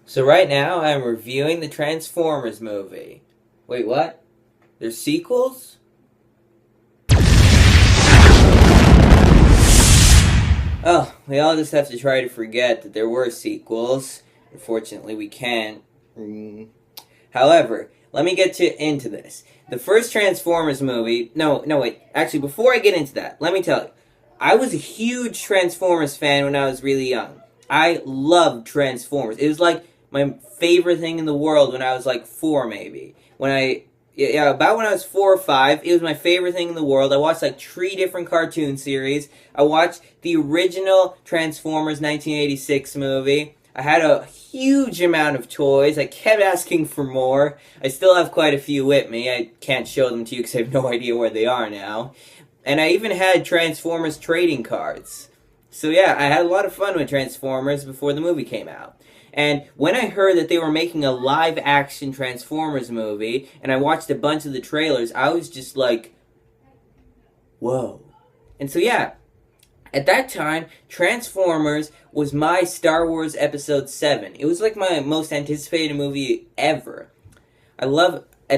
So right now I'm reviewing the Transformers movie. Wait, what? There's sequels? Oh, we all just have to try to forget that there were sequels. Unfortunately, we can't. However, let me get into this. The first Transformers movie. No, wait. Actually, before I get into that, let me tell you. I was a huge Transformers fan when I was really young. I loved Transformers. It was like my favorite thing in the world when I was like 4, maybe. About when I was 4 or 5, it was my favorite thing in the world. I watched like 3 different cartoon series. I watched the original Transformers 1986 movie. I had a huge amount of toys. I kept asking for more. I still have quite a few with me. I can't show them to you because I have no idea where they are now. And I even had Transformers trading cards. So yeah, I had a lot of fun with Transformers before the movie came out. And when I heard that they were making a live-action Transformers movie, and I watched a bunch of the trailers, I was just like, whoa. And so yeah, at that time, Transformers was my Star Wars Episode 7. It was like my most anticipated movie ever. At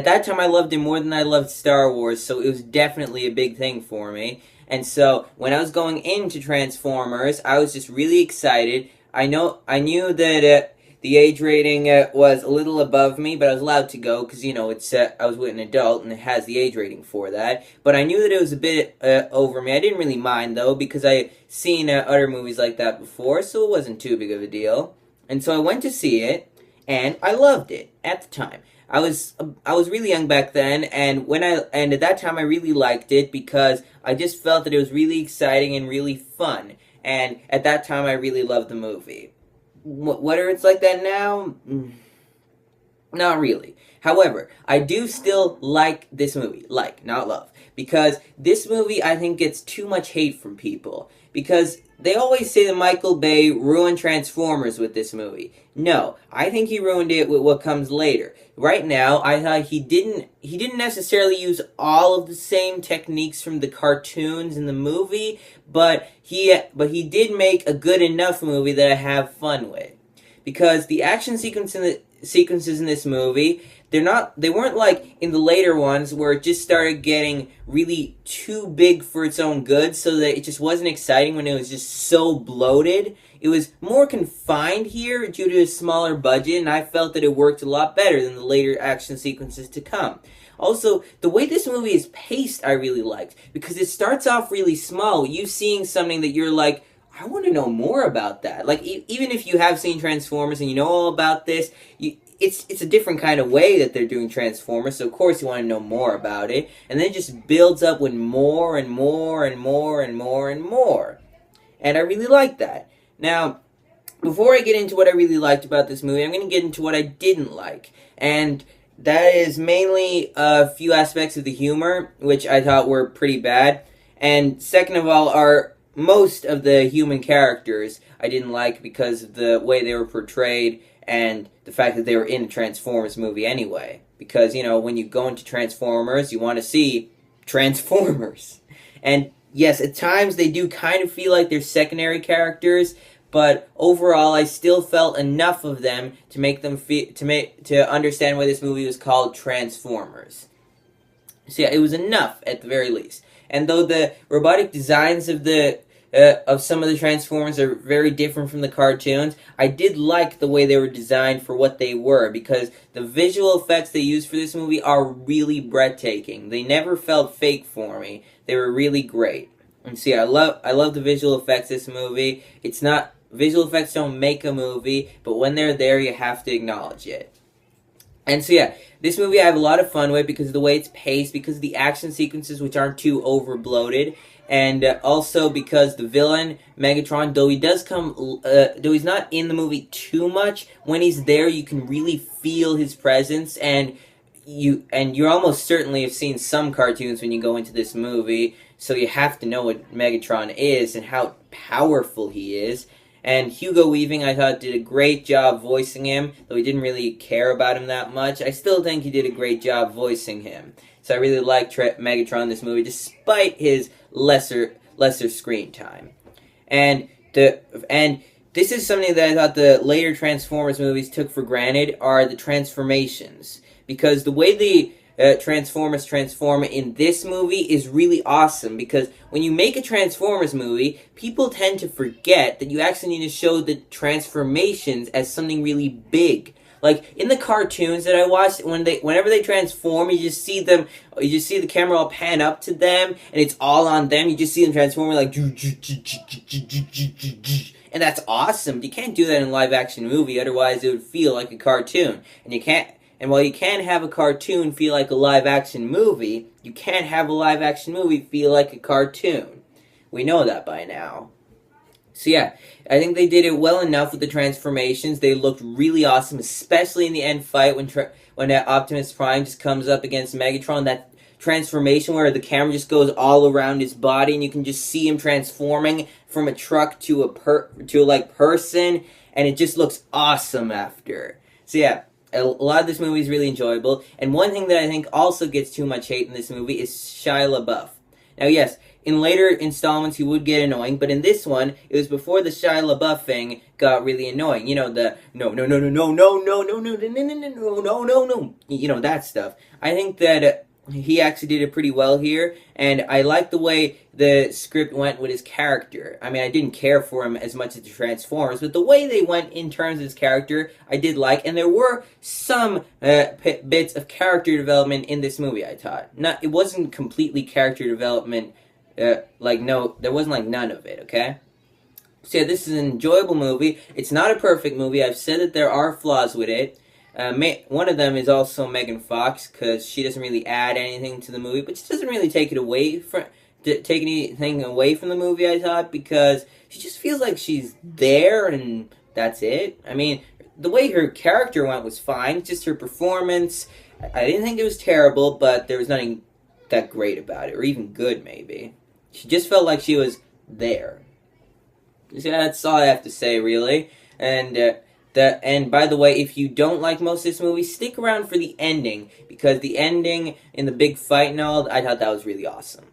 that time, I loved it more than I loved Star Wars, so it was definitely a big thing for me. And so, when I was going into Transformers, I was just really excited. I knew that the age rating was a little above me, but I was allowed to go because it's I was with an adult and it has the age rating for that. But I knew that it was a bit over me. I didn't really mind though because I seen other movies like that before, so it wasn't too big of a deal. And so I went to see it, and I loved it at the time. I was really young back then, and at that time I really liked it because I just felt that it was really exciting and really fun. And at that time I really loved the movie. Whether it's like that now, not really. However, I do still like this movie. Like, not love. Because this movie, I think, gets too much hate from people. Because they always say that Michael Bay ruined Transformers with this movie. No, I think he ruined it with what comes later. Right now, I thought he didn't necessarily use all of the same techniques from the cartoons in the movie, but he did make a good enough movie that I have fun with. Because the action sequences in this movie, they weren't like in the later ones where it just started getting really too big for its own good, so that it just wasn't exciting when it was just so bloated. It was more confined here due to a smaller budget, and I felt that it worked a lot better than the later action sequences to come. Also, the way this movie is paced I really liked, because it starts off really small, you seeing something that you're like, I want to know more about that. Like, even if you have seen Transformers and you know all about this, it's a different kind of way that they're doing Transformers, so of course you want to know more about it. And then it just builds up with more and more and more and more and more. And I really like that. Now, before I get into what I really liked about this movie, I'm going to get into what I didn't like. And that is mainly a few aspects of the humor, which I thought were pretty bad. And second of all, are most of the human characters I didn't like because of the way they were portrayed and the fact that they were in a Transformers movie anyway. Because, when you go into Transformers, you want to see Transformers. And yes, at times they do kind of feel like they're secondary characters, but overall I still felt enough of them to make them to understand why this movie was called Transformers. So yeah, it was enough at the very least. And though the robotic designs of some of the Transformers are very different from the cartoons, I did like the way they were designed for what they were, because the visual effects they used for this movie are really breathtaking. They never felt fake for me. They were really great. And see, I love the visual effects of this movie. Visual effects don't make a movie, but when they're there, you have to acknowledge it. And so yeah, this movie I have a lot of fun with because of the way it's paced, because of the action sequences which aren't too over bloated, and also because the villain Megatron, though he's not in the movie too much, when he's there you can really feel his presence, and you almost certainly have seen some cartoons when you go into this movie, so you have to know what Megatron is and how powerful he is. And Hugo Weaving, I thought, did a great job voicing him, though we didn't really care about him that much. I still think he did a great job voicing him. So I really liked Megatron in this movie, despite his lesser screen time. And the this is something that I thought the later Transformers movies took for granted, are the transformations. Because the way the Transformers transform in this movie is really awesome, because when you make a Transformers movie, people tend to forget that you actually need to show the transformations as something really big. Like in the cartoons that I watched, whenever they transform, you just see the camera all pan up to them, and it's all on them. You just see them transforming like, and that's awesome. You can't do that in a live action movie, otherwise it would feel like a cartoon. And while you can have a cartoon feel like a live action movie, you can't have a live action movie feel like a cartoon. We know that by now. So yeah, I think they did it well enough with the transformations. They looked really awesome, especially in the end fight when Optimus Prime just comes up against Megatron. That transformation where the camera just goes all around his body, and you can just see him transforming from a truck to a person, and it just looks awesome after. So yeah, a lot of this movie is really enjoyable. And one thing that I think also gets too much hate in this movie is Shia LaBeouf. Now, yes, in later installments he would get annoying, but in this one, it was before the Shia LaBeouf thing got really annoying. You know, the no, you know, that stuff. I think that he actually did it pretty well here, and I like the way the script went with his character. I mean, I didn't care for him as much as the Transformers, but the way they went in terms of his character, I did like, and there were some bits of character development in this movie, I thought. It wasn't completely character development, there wasn't like none of it, okay? So yeah, this is an enjoyable movie. It's not a perfect movie. I've said that there are flaws with it. One of them is also Megan Fox, because she doesn't really add anything to the movie, but she doesn't really take anything away from the movie, I thought, because she just feels like she's there and that's it. I mean, the way her character went was fine, just her performance, I didn't think it was terrible, but there was nothing that great about it, or even good, maybe. She just felt like she was there. So yeah, that's all I have to say, really. And by the way, if you don't like most of this movie, stick around for the ending, because the ending in the big fight and all, I thought that was really awesome.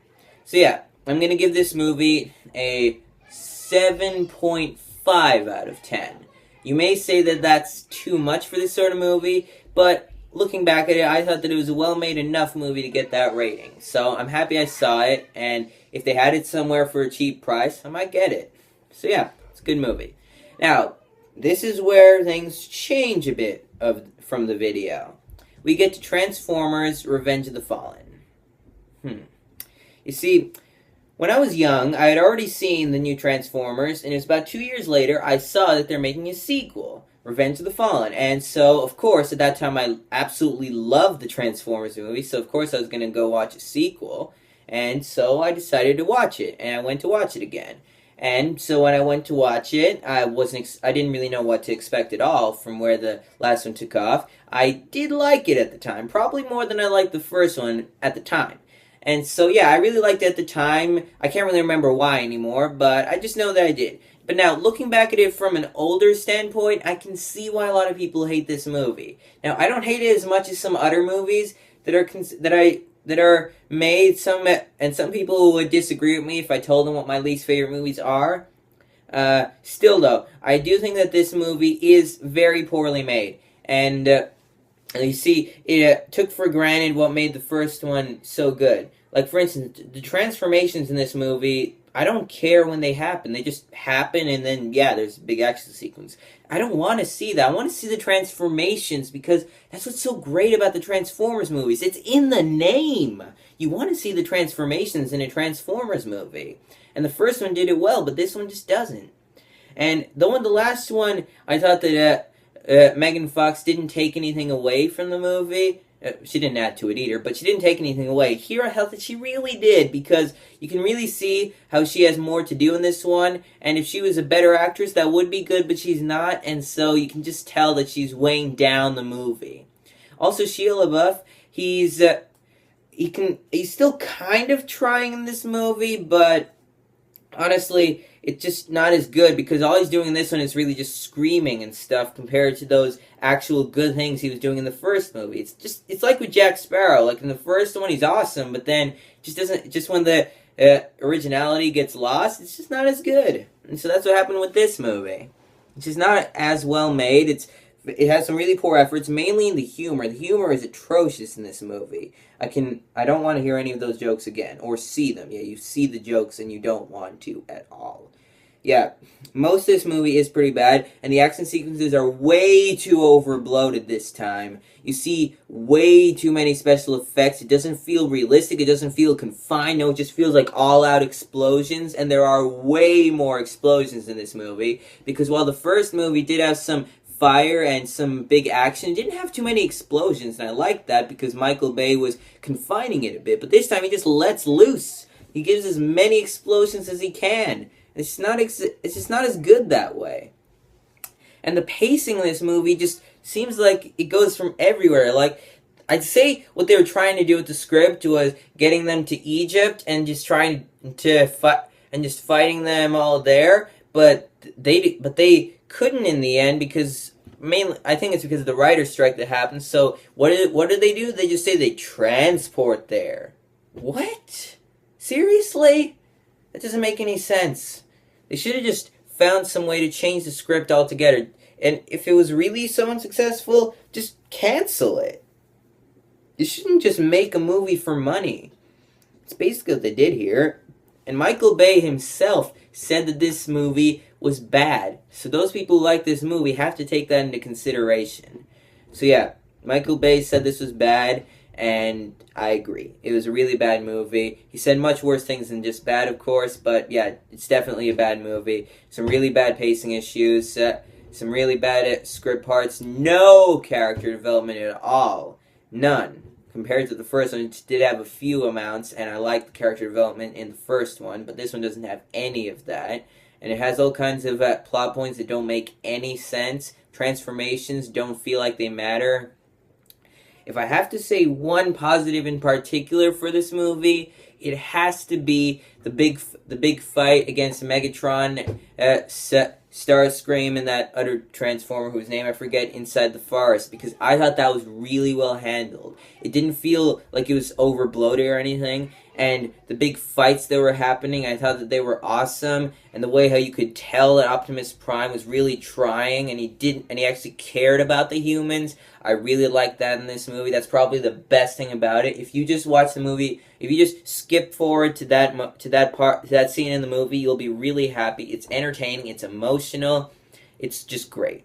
So yeah, I'm going to give this movie a 7.5 out of 10. You may say that that's too much for this sort of movie, but looking back at it, I thought that it was a well-made enough movie to get that rating. So I'm happy I saw it, and if they had it somewhere for a cheap price, I might get it. So yeah, it's a good movie. Now, this is where things change a bit from the video. We get to Transformers: Revenge of the Fallen. You see, when I was young, I had already seen the new Transformers, and it was about 2 years later I saw that they're making a sequel, Revenge of the Fallen. And so, of course, at that time I absolutely loved the Transformers movie, so of course I was going to go watch a sequel. And so I decided to watch it, and I went to watch it again. And so when I went to watch it, I didn't really know what to expect at all from where the last one took off. I did like it at the time, probably more than I liked the first one at the time. And so yeah, I really liked it at the time. I can't really remember why anymore, but I just know that I did. But now, looking back at it from an older standpoint, I can see why a lot of people hate this movie. Now, I don't hate it as much as some other movies that are made, and some people would disagree with me if I told them what my least favorite movies are. Still though, I do think that this movie is very poorly made, and you see, it took for granted what made the first one so good. Like, for instance, the transformations in this movie, I don't care when they happen. They just happen, and then, yeah, there's a big action sequence. I don't want to see that. I want to see the transformations, because that's what's so great about the Transformers movies. It's in the name. You want to see the transformations in a Transformers movie. And the first one did it well, but this one just doesn't. And the last one, I thought that Megan Fox didn't take anything away from the movie. She didn't add to it either, but she didn't take anything away. Here I felt that she really did, because you can really see how she has more to do in this one, and if she was a better actress, that would be good, but she's not, and so you can just tell that she's weighing down the movie. Also, Shia LaBeouf, he's still kind of trying in this movie, but honestly, it's just not as good, because all he's doing in this one is really just screaming and stuff compared to those actual good things he was doing in the first movie. It's like with Jack Sparrow. Like in the first one, he's awesome, but then just when the originality gets lost, it's just not as good. And so that's what happened with this movie. It's just not as well made. It has some really poor efforts, mainly in the humor. The humor is atrocious in this movie. I don't want to hear any of those jokes again or see them. Yeah, you see the jokes and you don't want to at all. Yeah, most of this movie is pretty bad, and the action sequences are way too overbloated this time. You see way too many special effects. It doesn't feel realistic. It doesn't feel confined. No, it just feels like all-out explosions, and there are way more explosions in this movie, because while the first movie did have some fire and some big action, it didn't have too many explosions, and I liked that because Michael Bay was confining it a bit, but this time he just lets loose. He gives as many explosions as he can. It's just not as good that way. And the pacing in this movie just seems like it goes from everywhere. Like, I'd say what they were trying to do with the script was getting them to Egypt and just trying to fight and just fighting them all there, but they couldn't in the end because mainly I think it's because of the writer's strike that happened. So what did they do? They just say they transport there. What? Seriously? That doesn't make any sense. They should have just found some way to change the script altogether. And if it was really so unsuccessful, just cancel it. You shouldn't just make a movie for money. It's basically what they did here. And Michael Bay himself said that this movie was bad. So those people who like this movie have to take that into consideration. So yeah, Michael Bay said this was bad, and I agree. It was a really bad movie. He said much worse things than just bad, of course, but yeah, it's definitely a bad movie. Some really bad pacing issues, some really bad script parts, no character development at all. None. Compared to the first one, it did have a few amounts, and I liked the character development in the first one, but this one doesn't have any of that. And it has all kinds of plot points that don't make any sense. Transformations don't feel like they matter. If I have to say one positive in particular for this movie, it has to be the big fight against Megatron, Starscream, and that other Transformer whose name I forget inside the forest, because I thought that was really well handled. It didn't feel like it was over bloated or anything, and the big fights that were happening, I thought that they were awesome, and the way how you could tell that Optimus Prime was really trying, and he actually cared about the humans. I really liked that in this movie. That's probably the best thing about it. If you just watch the movie, if you just skip forward to that scene in the movie, you'll be really happy. It's entertaining, it's emotional, it's just great.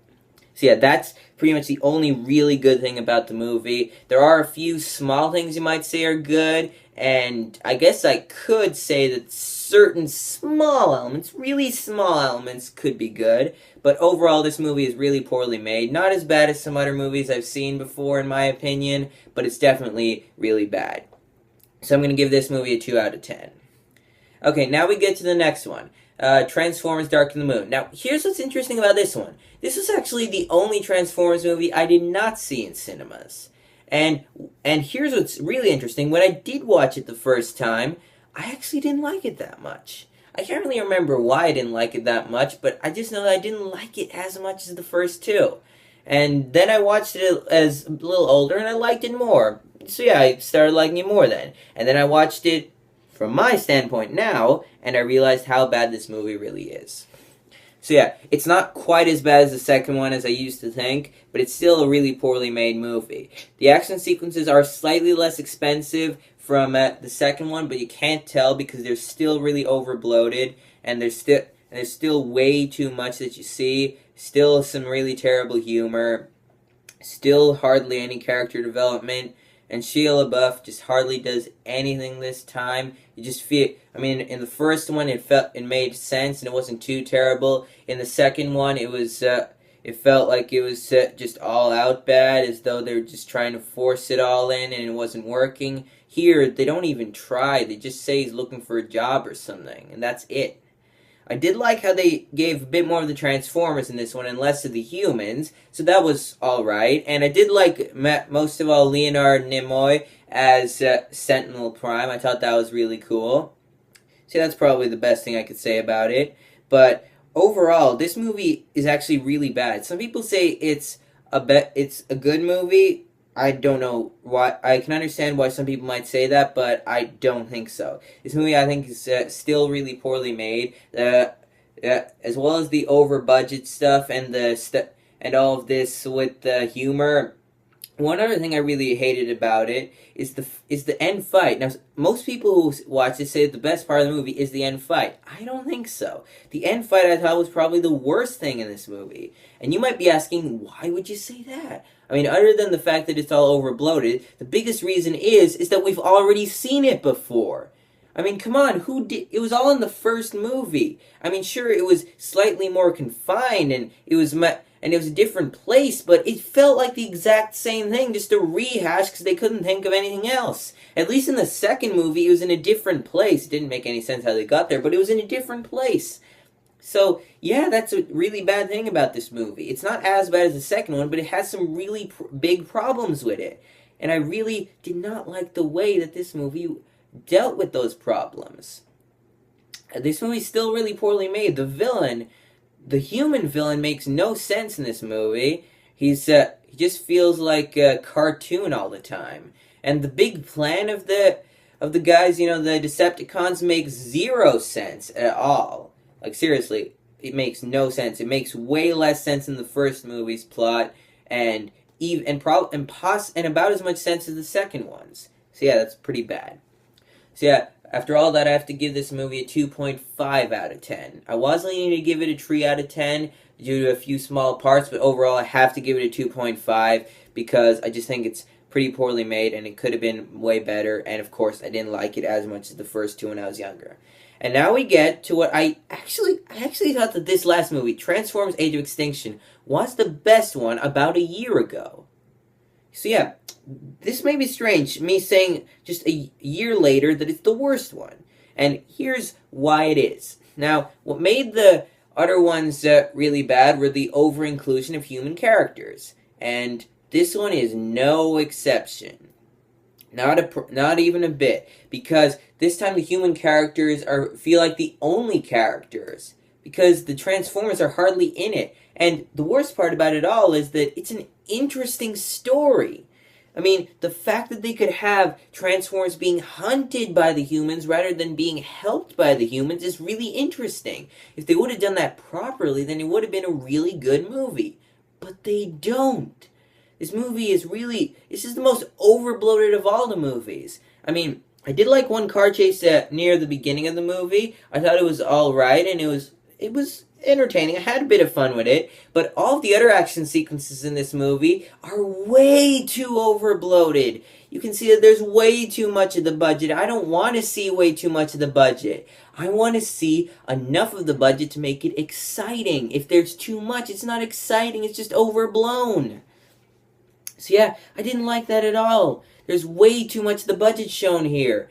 So yeah, that's pretty much the only really good thing about the movie. There are a few small things you might say are good, and I guess I could say that certain small elements, really small elements, could be good. But overall, this movie is really poorly made. Not as bad as some other movies I've seen before, in my opinion, but it's definitely really bad. So I'm going to give this movie a 2 out of 10. Okay, now we get to the next one. Transformers Dark of the Moon. Now, here's what's interesting about this one. This was actually the only Transformers movie I did not see in cinemas. And here's what's really interesting. When I did watch it the first time, I actually didn't like it that much. I can't really remember why I didn't like it that much, but I just know that I didn't like it as much as the first two. And then I watched it as a little older, and I liked it more. So yeah, I started liking it more then. And then I watched it from my standpoint now, and I realized how bad this movie really is. So yeah, it's not quite as bad as the second one as I used to think, but it's still a really poorly made movie. The action sequences are slightly less expensive from the second one, but you can't tell because they're still really overbloated, and there's still way too much that you see. Still some really terrible humor. Still hardly any character development. And Shia LaBeouf just hardly does anything this time. You just feel, I mean, in the first one it made sense and it wasn't too terrible. In the second one it felt like it was just all out bad, as though they were just trying to force it all in and it wasn't working. Here, they don't even try. They just say he's looking for a job or something, and that's it. I did like how they gave a bit more of the Transformers in this one and less of the humans, so that was alright. And I did like, most of all, Leonard Nimoy as Sentinel Prime. I thought that was really cool. So that's probably the best thing I could say about it. But overall, this movie is actually really bad. Some people say it's a good movie. I don't know why. I can understand why some people might say that, but I don't think so. This movie, I think, is still really poorly made. The as well as the over budget stuff and and all of this with the humor. One other thing I really hated about it is the end fight. Now, most people who watch this say the best part of the movie is the end fight. I don't think so. The end fight I thought was probably the worst thing in this movie. And you might be asking, why would you say that? I mean, other than the fact that it's all over bloated, the biggest reason is that we've already seen it before. I mean, come on, who did? It was all in the first movie. I mean, sure, it was slightly more confined, and it was a different place, but it felt like the exact same thing, just a rehash because they couldn't think of anything else. At least in the second movie, it was in a different place. It didn't make any sense how they got there, but it was in a different place. So, yeah, that's a really bad thing about this movie. It's not as bad as the second one, but it has some really big problems with it. And I really did not like the way that this movie dealt with those problems. This movie's still really poorly made. The human villain makes no sense in this movie. He just feels like a cartoon all the time. And the big plan of the guys, the Decepticons, makes zero sense at all. Like, seriously, it makes no sense. It makes way less sense in the first movie's plot, and about as much sense as the second one's. So yeah, that's pretty bad. So yeah, after all that, I have to give this movie a 2.5 out of 10. I was leaning to give it a 3 out of 10 due to a few small parts, but overall I have to give it a 2.5 because I just think it's pretty poorly made and it could have been way better, and of course I didn't like it as much as the first two when I was younger. And now we get to what I actually thought that this last movie, Transformers Age of Extinction, was the best one about a year ago. So yeah, this may be strange, me saying just a year later that it's the worst one. And here's why it is. Now, what made the other ones really bad were the over-inclusion of human characters. And this one is no exception. Not even a bit. Because this time the human characters feel like the only characters. Because the Transformers are hardly in it. And the worst part about it all is that it's an interesting story. I mean, the fact that they could have Transformers being hunted by the humans rather than being helped by the humans is really interesting. If they would have done that properly, then it would have been a really good movie. But they don't. This movie is this is the most overbloated of all the movies. I mean, I did like one car chase near the beginning of the movie. I thought it was alright, and it was entertaining. I had a bit of fun with it, but all of the other action sequences in this movie are way too overbloated. You can see that there's way too much of the budget. I don't want to see way too much of the budget. I want to see enough of the budget to make it exciting. If there's too much, it's not exciting, it's just overblown. So yeah, I didn't like that at all. There's way too much of the budget shown here.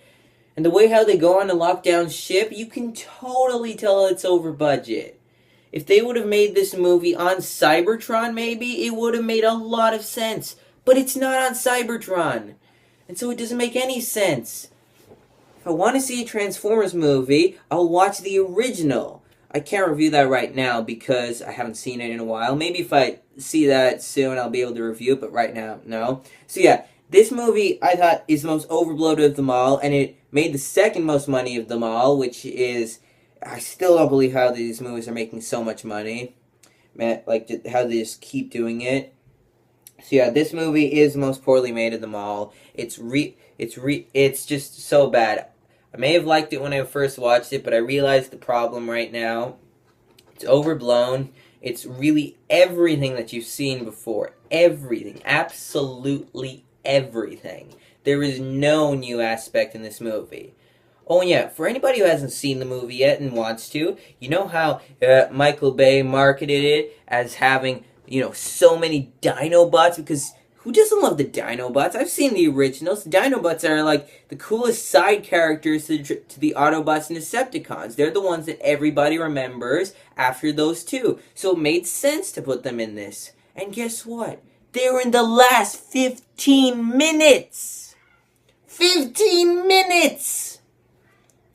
And the way how they go on a lockdown ship, you can totally tell it's over budget. If they would have made this movie on Cybertron, maybe, it would have made a lot of sense. But it's not on Cybertron. And so it doesn't make any sense. If I want to see a Transformers movie, I'll watch the original. I can't review that right now because I haven't seen it in a while. Maybe if I see that soon, I'll be able to review it, but right now, no. So yeah, this movie, I thought, is the most overbloated of them all, and it made the second most money of them all, which is... I still don't believe how these movies are making so much money. Man, like, how they just keep doing it. So yeah, this movie is the most poorly made of them all. It's just so bad. I may have liked it when I first watched it, but I realize the problem right now. It's overblown. It's really everything that you've seen before. Everything. Absolutely everything. There is no new aspect in this movie. Oh yeah, for anybody who hasn't seen the movie yet and wants to, you know how Michael Bay marketed it as having, so many Dinobots? Because who doesn't love the Dinobots? I've seen the originals. The Dinobots are like the coolest side characters to the Autobots and Decepticons. They're the ones that everybody remembers after those two. So it made sense to put them in this. And guess what? They were in the last 15 minutes! 15 minutes!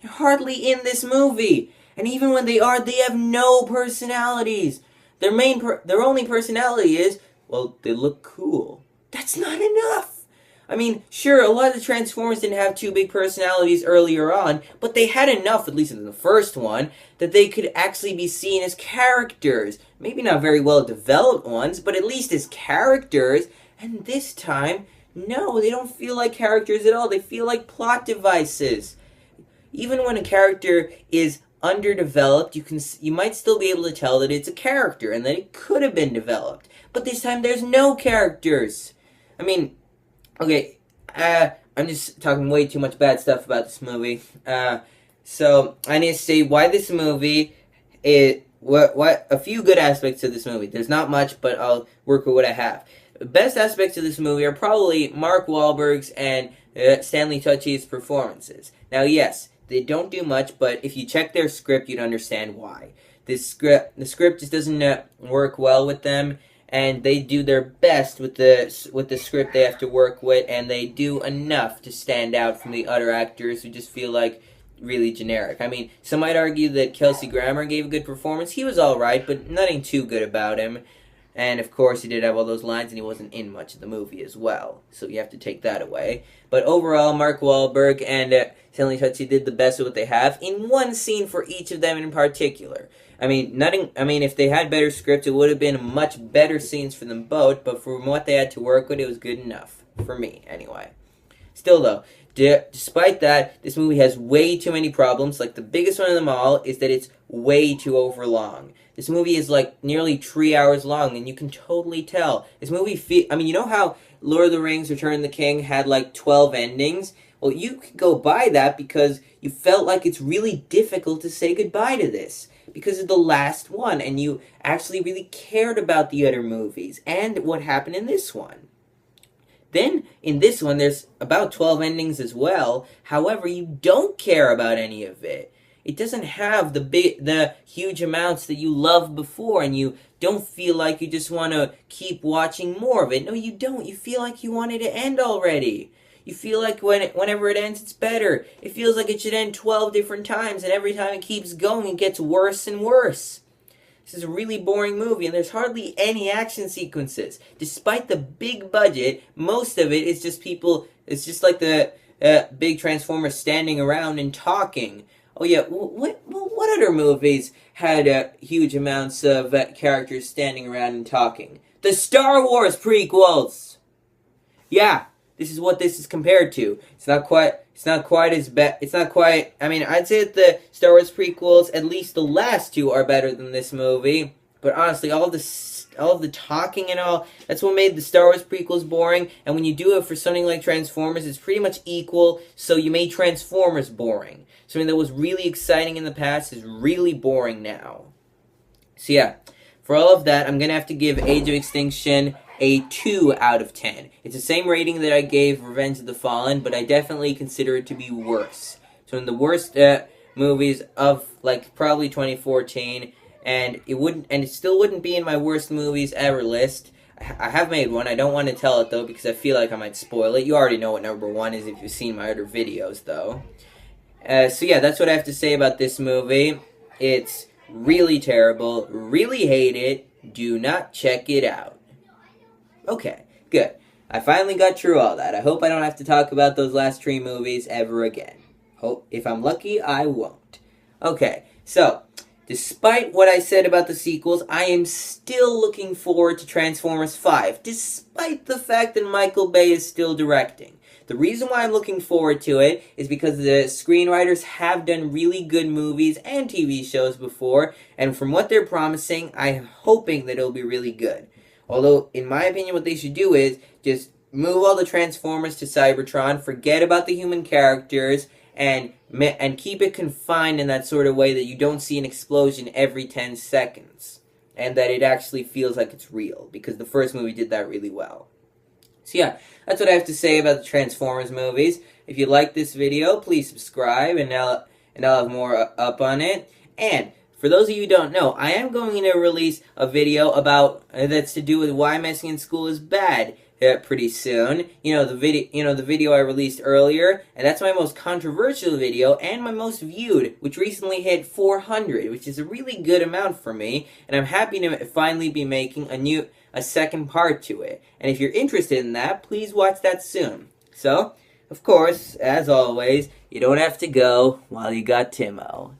They're hardly in this movie. And even when they are, they have no personalities. Their only personality is, well, they look cool. That's not enough. I mean, sure, a lot of the Transformers didn't have two big personalities earlier on, but they had enough, at least in the first one, that they could actually be seen as characters. Maybe not very well developed ones, but at least as characters. And this time, no, they don't feel like characters at all. They feel like plot devices. Even when a character is underdeveloped, you might still be able to tell that it's a character and that it could have been developed. But this time, there's no characters. I mean, okay, I'm just talking way too much bad stuff about this movie. So I need to say why this movie what a few good aspects of this movie. There's not much, but I'll work with what I have. The best aspects of this movie are probably Mark Wahlberg's and Stanley Tucci's performances. Now, yes, they don't do much, but if you check their script, you'd understand why. The script just doesn't work well with them, and they do their best with the script they have to work with, and they do enough to stand out from the other actors who just feel like really generic. I mean, some might argue that Kelsey Grammer gave a good performance. He was alright, but nothing too good about him. And, of course, he did have all those lines, and he wasn't in much of the movie as well. So you have to take that away. But overall, Mark Wahlberg and Stanley Tucci did the best of what they have in one scene for each of them in particular. I mean, if they had better scripts, it would have been much better scenes for them both, but from what they had to work with, it was good enough. For me, anyway. Still, though, despite that, this movie has way too many problems. Like, the biggest one of them all is that it's way too overlong. This movie is like nearly 3 hours long, and you can totally tell. This movie, you know how Lord of the Rings: Return of the King had like 12 endings? Well, you could go by that because you felt like it's really difficult to say goodbye to this because of the last one, and you actually really cared about the other movies and what happened in this one. Then, in this one, there's about 12 endings as well. However, you don't care about any of it. It doesn't have the huge amounts that you loved before, and you don't feel like you just want to keep watching more of it. No, you don't. You feel like you want it to end already. You feel like whenever it ends, it's better. It feels like it should end 12 different times, and every time it keeps going, it gets worse and worse. This is a really boring movie, and there's hardly any action sequences. Despite the big budget, most of it is just people, it's just like the big Transformers standing around and talking. Oh yeah, what other movies had huge amounts of characters standing around and talking? The Star Wars prequels! Yeah, this is what this is compared to. It's not quite as bad. I mean, I'd say that the Star Wars prequels, at least the last two, are better than this movie. But honestly, all of the talking and all, that's what made the Star Wars prequels boring. And when you do it for something like Transformers, it's pretty much equal, so you made Transformers boring. Something that was really exciting in the past is really boring now. So yeah, for all of that, I'm going to have to give Age of Extinction a 2 out of 10. It's the same rating that I gave Revenge of the Fallen, but I definitely consider it to be worse. So in the worst movies of like probably 2014, and it still wouldn't be in my worst movies ever list. I have made one. I don't want to tell it though because I feel like I might spoil it. You already know what number 1 is if you've seen my other videos though. So yeah, that's what I have to say about this movie. It's really terrible. Really hate it. Do not check it out. Okay, good. I finally got through all that. I hope I don't have to talk about those last 3 movies ever again. Hope if I'm lucky, I won't. Okay, so despite what I said about the sequels, I am still looking forward to Transformers 5, despite the fact that Michael Bay is still directing. The reason why I'm looking forward to it is because the screenwriters have done really good movies and TV shows before, and from what they're promising, I'm hoping that it'll be really good. Although, in my opinion, what they should do is just move all the Transformers to Cybertron, forget about the human characters, and keep it confined in that sort of way that you don't see an explosion every 10 seconds. And that it actually feels like it's real, because the first movie did that really well. So yeah, that's what I have to say about the Transformers movies. If you like this video, please subscribe, and I'll have more up on it. And for those of you who don't know, I am going to release a video about that's to do with why messing in school is bad pretty soon. The video I released earlier, and that's my most controversial video and my most viewed, which recently hit 400, which is a really good amount for me, and I'm happy to finally be making a second part to it. And if you're interested in that, please watch that soon. So, of course, as always, you don't have to go while you got Timo.